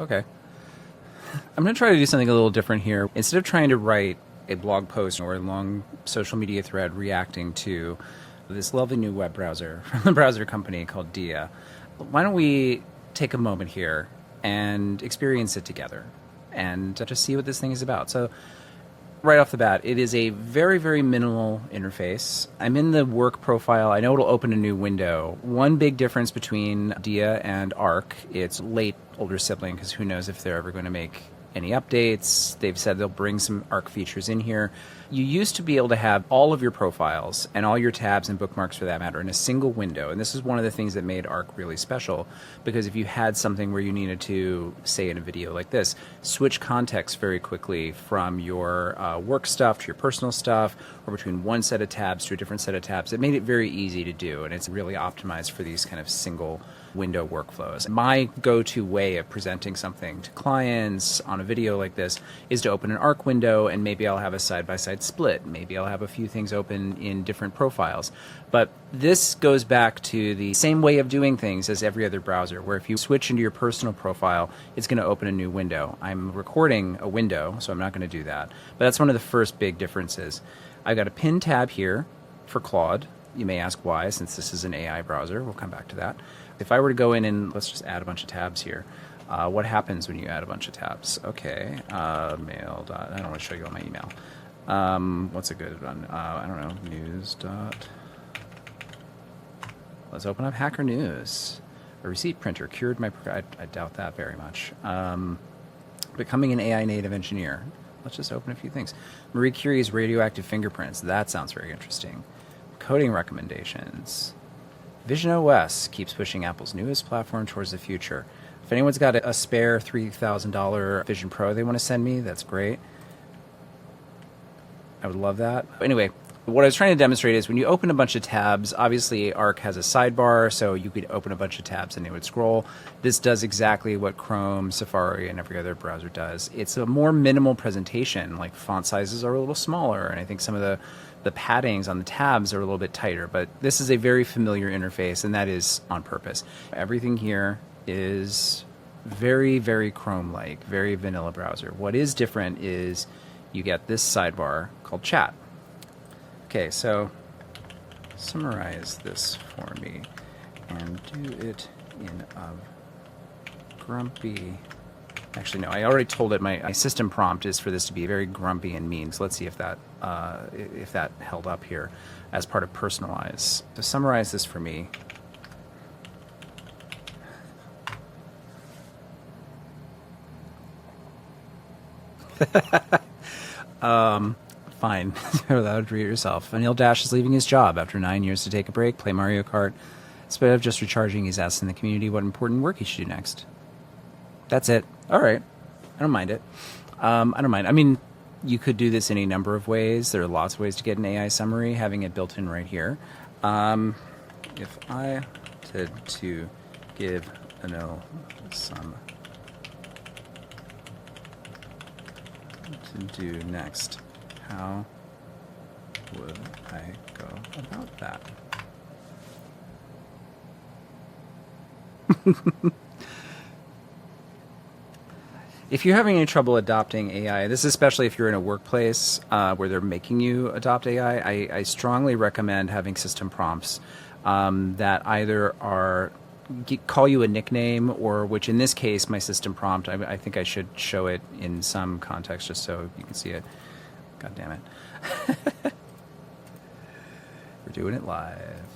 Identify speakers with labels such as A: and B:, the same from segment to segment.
A: Okay. I'm going to try to do something a little different here. Instead of trying to write a blog post or a long social media thread reacting to this lovely new web browser from a browser company called Dia, why don't we take a moment here and experience it together and just see what this thing is about. So right off the bat, it is a very, very minimal interface. I'm in the work profile. I know it'll open a new window. One big difference between Dia and Arc, its late older sibling, because who knows if they're ever going to make any updates. They've said they'll bring some Arc features in here. You used to be able to have all of your profiles and all your tabs and bookmarks, for that matter, in a single window. And this is one of the things that made Arc really special, because if you had something where you needed to, say in a video like this, switch context very quickly from your work stuff to your personal stuff, or between one set of tabs to a different set of tabs, it made it very easy to do. And it's really optimized for these kind of single window workflows. My go-to way of presenting something to clients on a video like this is to open an Arc window, and maybe I'll have a side-by-side split. Maybe I'll have a few things open in different profiles. But this goes back to the same way of doing things as every other browser, where if you switch into your personal profile, it's going to open a new window. I'm recording a window, so I'm not going to do that. But that's one of the first big differences. I've got a pinned tab here for Claude. You may ask why, since this is an AI browser. We'll come back to that. If I were to go in and let's just add a bunch of tabs here, what happens when you add a bunch of tabs? Okay, mail. I don't want to show you all my email. What's a good one? I don't know. News. Let's open up Hacker News. A receipt printer cured my. I doubt that very much. Becoming an AI native engineer. Let's just open a few things. Marie Curie's radioactive fingerprints. That sounds very interesting. Coding recommendations. Vision OS keeps pushing Apple's newest platform towards the future. If anyone's got a spare $3,000 Vision Pro they want to send me, that's great. I would love that. But anyway, what I was trying to demonstrate is when you open a bunch of tabs, obviously Arc has a sidebar, so you could open a bunch of tabs and it would scroll. This does exactly what Chrome, Safari, and every other browser does. It's a more minimal presentation, like font sizes are a little smaller, and I think some of the paddings on the tabs are a little bit tighter, but this is a very familiar interface, and that is on purpose. Everything here is very, very Chrome-like, very vanilla browser. What is different is you get this sidebar called Chat. Okay, so summarize this for me and do it in a grumpy... Actually, no, I already told it my system prompt is for this to be very grumpy and mean. So let's see if that held up here as part of personalize. So summarize this for me. Fine. Without read it yourself. Anil Dash is leaving his job after 9 years to take a break, play Mario Kart. Instead of just recharging, he's asking the community what important work he should do next. That's it. All right. I don't mind it. I don't mind. I mean, you could do this any number of ways. There are lots of ways to get an AI summary, having it built in right here. If I wanted to give Anil some to do next, how would I go about that? If you're having any trouble adopting AI, this is especially if you're in a workplace where they're making you adopt AI, I strongly recommend having system prompts that either call you a nickname, or which in this case, my system prompt, I think I should show it in some context just so you can see it. God damn it. We're doing it live.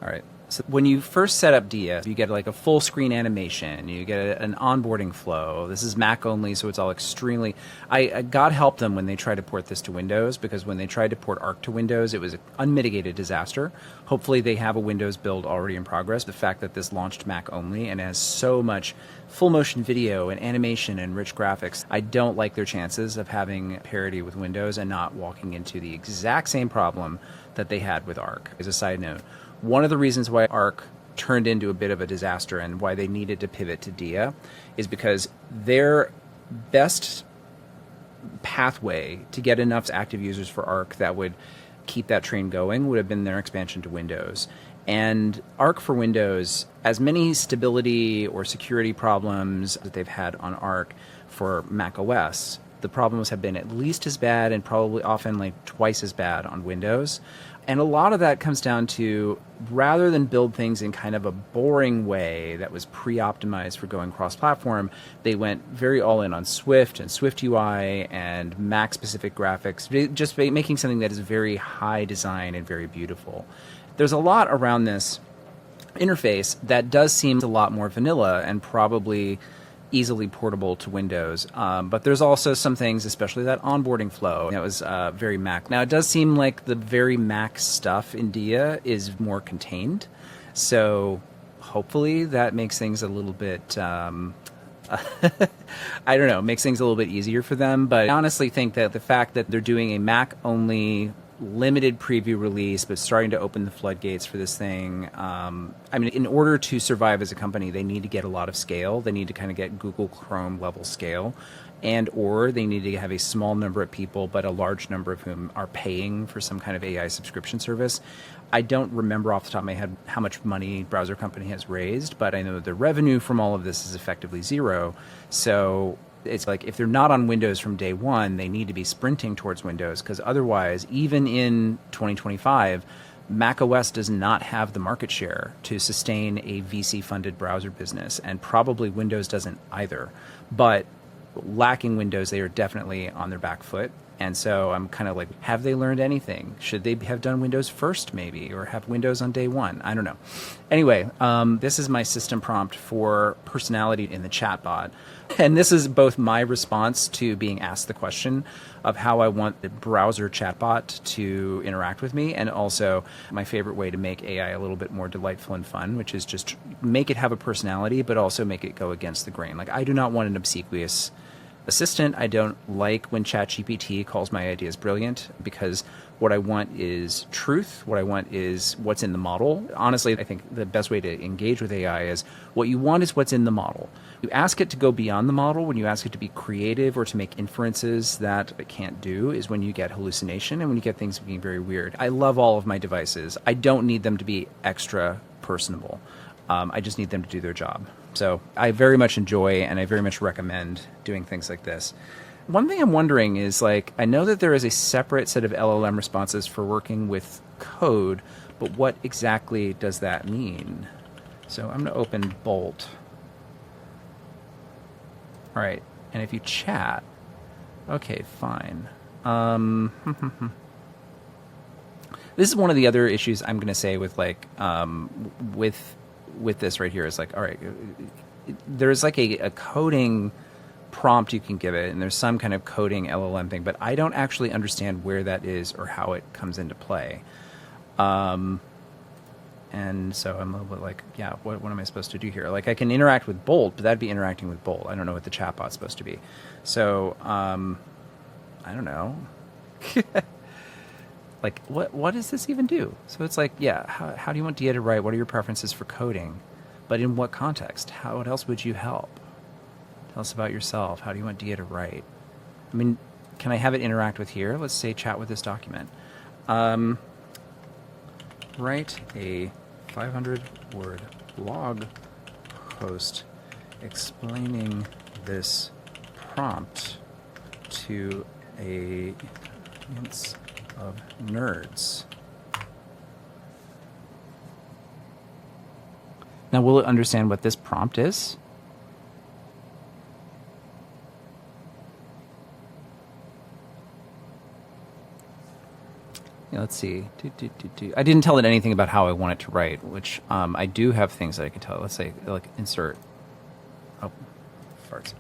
A: All right. So when you first set up Dia, you get like a full screen animation. You get an onboarding flow. This is Mac only, so it's all extremely... God help them when they tried to port this to Windows, because when they tried to port Arc to Windows, it was an unmitigated disaster. Hopefully they have a Windows build already in progress. The fact that this launched Mac only and has so much full motion video and animation and rich graphics, I don't like their chances of having parity with Windows and not walking into the exact same problem that they had with Arc. As a side note, one of the reasons why Arc turned into a bit of a disaster and why they needed to pivot to Dia is because their best pathway to get enough active users for Arc that would keep that train going would have been their expansion to Windows. And Arc for Windows, as many stability or security problems that they've had on Arc for Mac OS, the problems have been at least as bad and probably often like twice as bad on Windows. And a lot of that comes down to, rather than build things in kind of a boring way that was pre-optimized for going cross-platform, they went very all in on Swift and Swift UI and Mac-specific graphics, just making something that is very high design and very beautiful. There's a lot around this interface that does seem a lot more vanilla and probably easily portable to Windows. But there's also some things, especially that onboarding flow, that was very Mac. Now, it does seem like the very Mac stuff in Dia is more contained. So hopefully that makes things a little bit, I don't know, makes things a little bit easier for them. But I honestly think that the fact that they're doing a Mac-only limited preview release, but starting to open the floodgates for this thing. I mean, in order to survive as a company, they need to get a lot of scale. They need to kind of get Google Chrome level scale, and or they need to have a small number of people, but a large number of whom are paying for some kind of AI subscription service. I don't remember off the top of my head how much money Browser Company has raised, but I know the revenue from all of this is effectively zero. So it's like, if they're not on Windows from day one, they need to be sprinting towards Windows, because otherwise, even in 2025, Mac OS does not have the market share to sustain a VC-funded browser business, and probably Windows doesn't either. But lacking Windows, they are definitely on their back foot. And so I'm kind of like, have they learned anything? Should they have done Windows first, maybe, or have Windows on day one? I don't know. Anyway, this is my system prompt for personality in the chatbot. And this is both my response to being asked the question of how I want the browser chatbot to interact with me, and also my favorite way to make AI a little bit more delightful and fun, which is just make it have a personality, but also make it go against the grain. Like, I do not want an obsequious assistant. I don't like when ChatGPT calls my ideas brilliant, because what I want is truth. What I want is what's in the model. Honestly, I think the best way to engage with AI is what you want is what's in the model. You ask it to go beyond the model, when you ask it to be creative or to make inferences that it can't do, is when you get hallucination and when you get things being very weird. I love all of my devices. I don't need them to be extra personable. I just need them to do their job. So I very much enjoy and I very much recommend doing things like this. One thing I'm wondering is, like, I know that there is a separate set of LLM responses for working with code, but what exactly does that mean? So I'm going to open Bolt. All right. And if you chat, okay, fine. This is one of the other issues I'm going to say with, like, with this right here is, like, all right, there's like a coding prompt you can give it, and there's some kind of coding LLM thing, but I don't actually understand where that is or how it comes into play. And so I'm a little bit like, yeah, what am I supposed to do here? Like, I can interact with Bolt, but that'd be interacting with Bolt. I don't know what the chatbot's supposed to be. So, I don't know. Like, what does this even do? So it's like, yeah, how do you want Dia to write? What are your preferences for coding? But in what context? What else would you help? Tell us about yourself. How do you want Dia to write? I mean, can I have it interact with here? Let's say chat with this document. Write a 500-word blog post explaining this prompt to a audience of nerds. Now, will it understand what this prompt is? Yeah, let's see. I didn't tell it anything about how I want it to write, which I do have things that I can tell it. Let's say, like, insert. Oh, farts.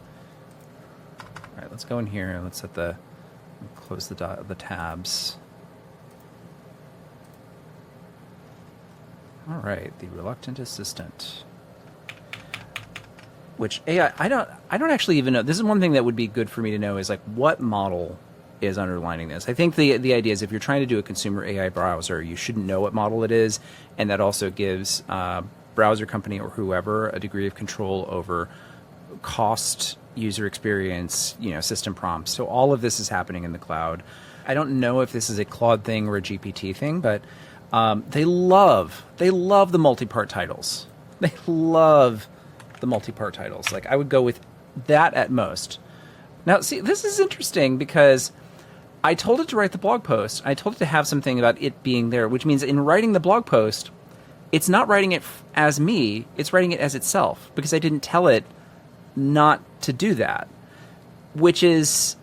A: All right, let's go in here. Let's set close the tabs. All right, the reluctant assistant. Which AI, I don't actually even know. This is one thing that would be good for me to know, is, like, what model is underlining this. I think the idea is, if you're trying to do a consumer AI browser, you shouldn't know what model it is, and that also gives Browser Company or whoever a degree of control over cost, user experience, system prompts. So all of this is happening in the cloud. I don't know if this is a Claude thing or a GPT thing, but they love the multi-part titles. They love the multi-part titles. Like, I would go with that at most. Now, see, this is interesting because I told it to write the blog post. I told it to have something about it being there, which means in writing the blog post, it's not writing it as me, it's writing it as itself, because I didn't tell it not to do that, which is,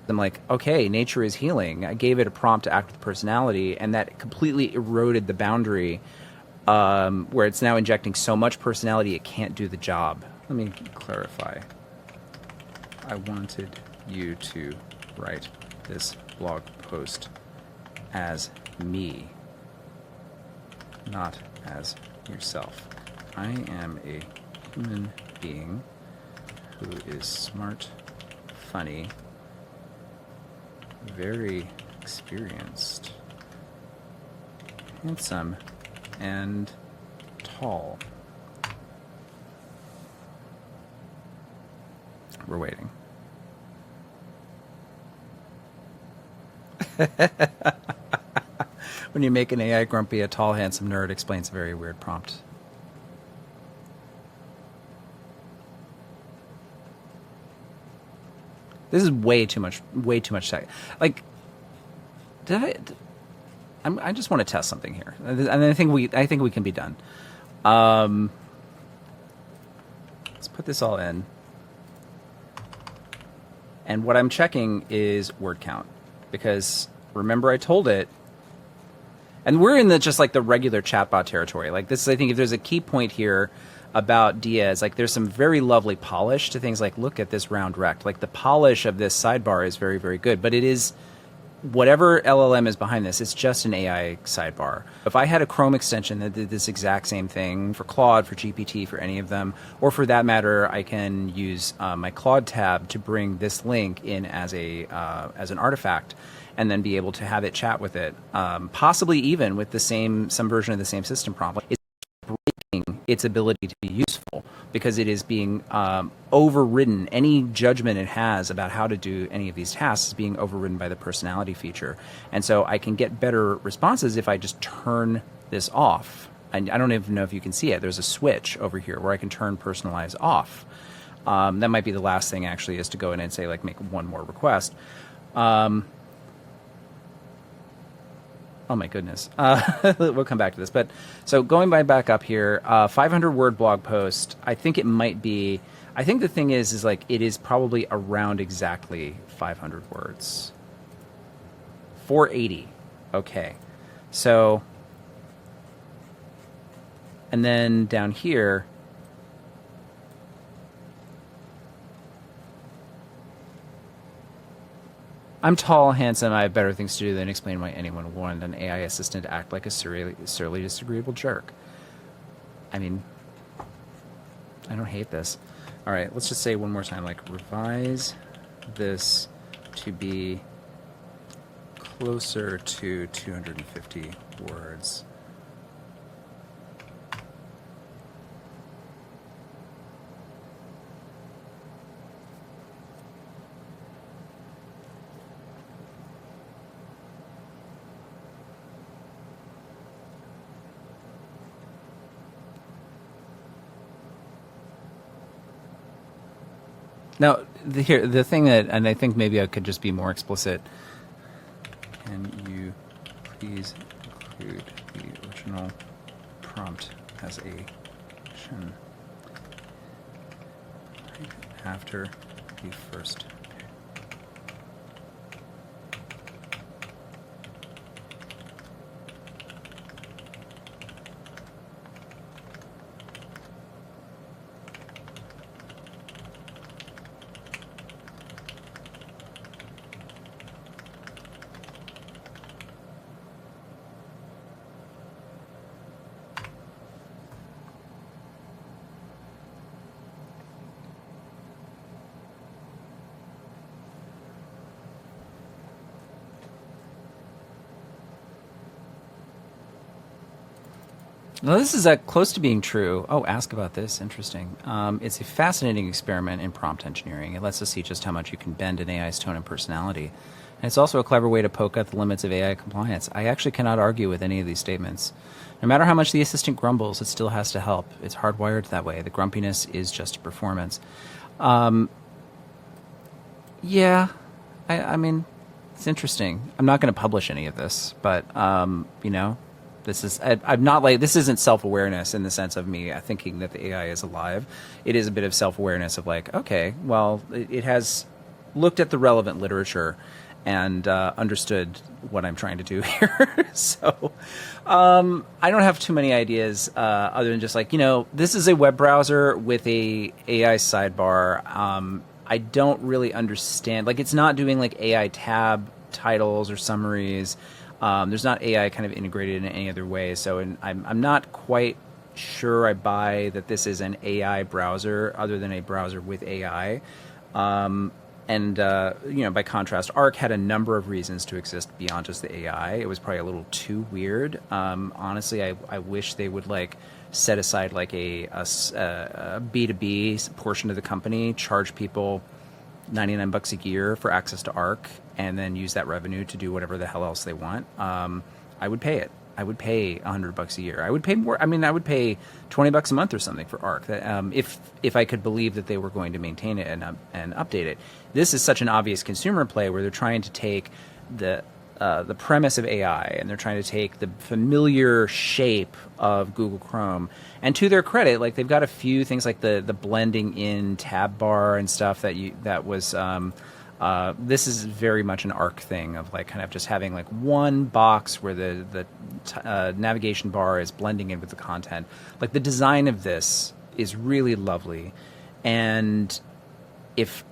A: I'm like, okay, nature is healing. I gave it a prompt to act with personality, and that completely eroded the boundary where it's now injecting so much personality it can't do the job. Let me clarify. I wanted you to write this blog post as me, not as yourself. I am a human being who is smart, funny, very experienced, handsome, and tall. We're waiting. When you make an AI grumpy, a tall, handsome nerd explains a very weird prompt. This is way too much tech. Like, I just want to test something here, and I think we can be done. Let's put this all in, and what I'm checking is word count, because remember I told it, and we're in the just like the regular chatbot territory. Like, this is, I think, if there's a key point here about Diaz, like, there's some very lovely polish to things. Like, look at this round rect. Like, the polish of this sidebar is very, very good, but it is, whatever LLM is behind this, it's just an AI sidebar. If I had a Chrome extension that did this exact same thing for Claude, for GPT, for any of them, or for that matter, I can use my Claude tab to bring this link in as an artifact, and then be able to have it chat with it, possibly even with some version of the same system prompt. It's breaking its ability to be useful because it is being overridden. Any judgment it has about how to do any of these tasks is being overridden by the personality feature. And so I can get better responses if I just turn this off. I don't even know if you can see it. There's a switch over here where I can turn personalize off. That might be the last thing, actually, is to go in and say, like, make one more request. Oh my goodness. We'll come back to this. But so going back up here, 500 word blog post, I think it might be, I think the thing is like, it is probably around exactly 500 words. 480. Okay. So, and then down here, I'm tall, handsome, I have better things to do than explain why anyone would want an AI assistant to act like a surly, disagreeable jerk. I mean, I don't hate this. All right, let's just say one more time, like, revise this to be closer to 250 words. Now, the thing that, and I think maybe I could just be more explicit. Can you please include the original prompt as a action right after the first? Well, this is close to being true. Oh, ask about this. Interesting. It's a fascinating experiment in prompt engineering. It lets us see just how much you can bend an AI's tone and personality And it's also a clever way to poke at the limits of AI compliance. I actually cannot argue with any of these statements. No matter how much the assistant grumbles, it still has to help. It's hardwired that way. The grumpiness is just a performance. Yeah, I mean, it's interesting. I'm not going to publish any of this, but you know, I'm not like, this isn't self-awareness in the sense of me thinking that the AI is alive. It is a bit of self-awareness of like, okay, well, it has looked at the relevant literature and understood what I'm trying to do here. So I don't have too many ideas other than just like, you know, this is a web browser with a AI sidebar. I don't really understand, like, it's not doing like AI tab titles or summaries. There's not AI kind of integrated in any other way. So I'm not quite sure I buy that this is an AI browser other than a browser with AI. You know, by contrast, Arc had a number of reasons to exist beyond just the AI. It was probably a little too weird. Honestly, I wish they would like set aside like a B2B portion of the company, charge people $99 a year for access to Arc, and then use that revenue to do whatever the hell else they want. I would pay it. I would pay $100 a year. I would pay more. I mean, I would pay $20 a month or something for Arc. That, if I could believe that they were going to maintain it and update it. This is such an obvious consumer play where they're trying to take the premise of AI and they're trying to take the familiar shape of Google Chrome. And to their credit, like they've got a few things like the blending in tab bar and stuff that was. This is very much an Arc thing of like kind of just having like one box where the navigation bar is blending in with the content. Like the design of this is really lovely, and if,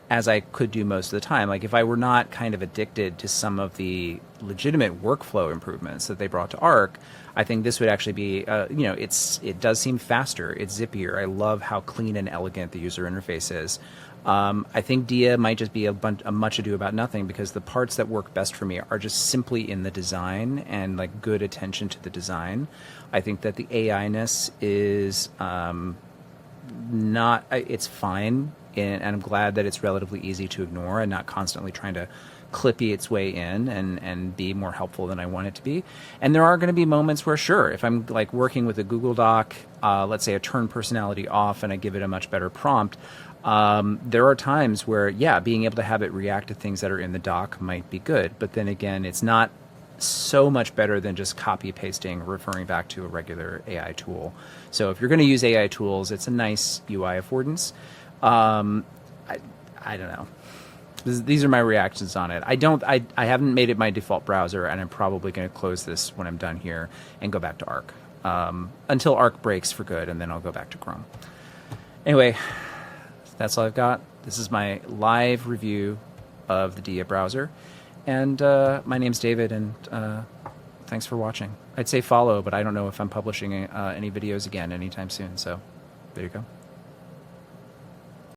A: as I could do most of the time, like if I were not kind of addicted to some of the legitimate workflow improvements that they brought to Arc, I think this would actually be, you know, it does seem faster, it's zippier. I love how clean and elegant the user interface is. I think Dia might just be a much ado about nothing because the parts that work best for me are just simply in the design and like good attention to the design. I think that the AI-ness is not, it's fine, and I'm glad that it's relatively easy to ignore and not constantly trying to clippy its way in and be more helpful than I want it to be. And there are going to be moments where, sure, if I'm like working with a Google Doc, let's say I turn personality off and I give it a much better prompt, there are times where, yeah, being able to have it react to things that are in the doc might be good. But then again, it's not so much better than just copy pasting, referring back to a regular AI tool. So if you're going to use AI tools, it's a nice UI affordance. I don't know. These are my reactions on it. I haven't made it my default browser, and I'm probably going to close this when I'm done here and go back to Arc until Arc breaks for good, and then I'll go back to Chrome. Anyway, that's all I've got. This is my live review of the Dia browser, and my name's David, and thanks for watching. I'd say follow, but I don't know if I'm publishing any videos again anytime soon, so there you go.